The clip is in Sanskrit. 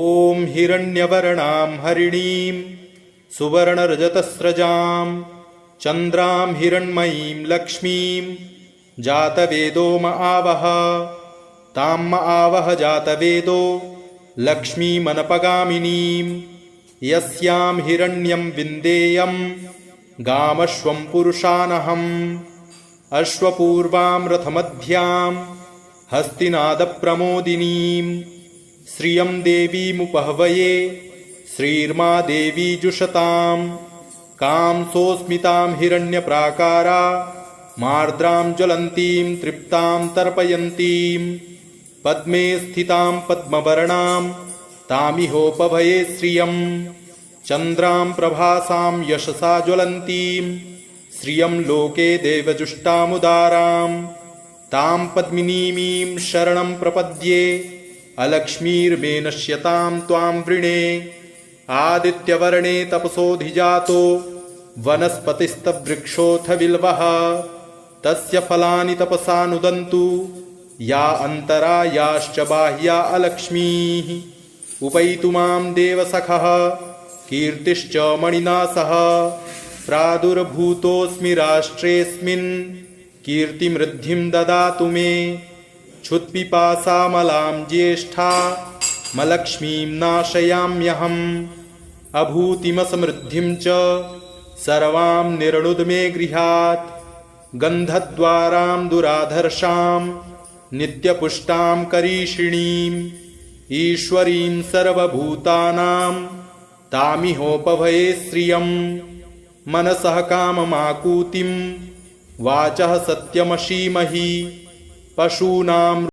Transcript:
ॐ हिरण्यवर्णां हरिणीं सुवर्णरजतस्रजां चन्द्रां हिरण्मयीं लक्ष्मीं जातवेदो म आवह तां म आवह जातवेदो लक्ष्मीमनपगामिनीं यस्यां हिरण्यं विन्देयं गामश्वं पुरुषानहम् अश्वपूर्वां रथमध्यां हस्तिनादप्रमोदिनीं श्रियं देवीमुपहवये श्रीर्मा देवी जुषतां कांसोऽस्मितां हिरण्यप्राकारा मार्द्रां ज्वलन्तीं तृप्तां तर्पयन्तीं पद्मे स्थितां पद्मवर्णां तामिहोपभये श्रियं चन्द्रां प्रभासां यशसा ज्वलन्तीं श्रियं लोके देवजुष्टामुदारां तां पद्मिनीमीं शरणं प्रपद्ये अलक्ष्मीर्मे नश्यतां त्वां वृणे आदित्यवर्णे तपसोऽधिजातो वनस्पतिस्तवृक्षोऽथ बिल्वः तस्य फलानि तपसा नुदन्तु या अन्तरा याश्च बाह्या अलक्ष्मीः उपैतु मां देवसखः कीर्तिश्च मणिना सह प्रादुर्भूतोऽस्मि राष्ट्रेऽस्मिन् कीर्तिमृद्धिं ददातु मे क्षुत्पिपासामलां ज्येष्ठा मलक्ष्मीं नाशयाम्यहम् अभूतिमसमृद्धिं च सर्वां निर्णुद मे गृहात् गन्धद्वारां दुराधर्षां नित्यपुष्टां करीषिणीं ईश्वरीं सर्वभूतानां तामिहोपभये श्रियं मनसः काममाकूतिं वाचः सत्यमशीमहि पशूनां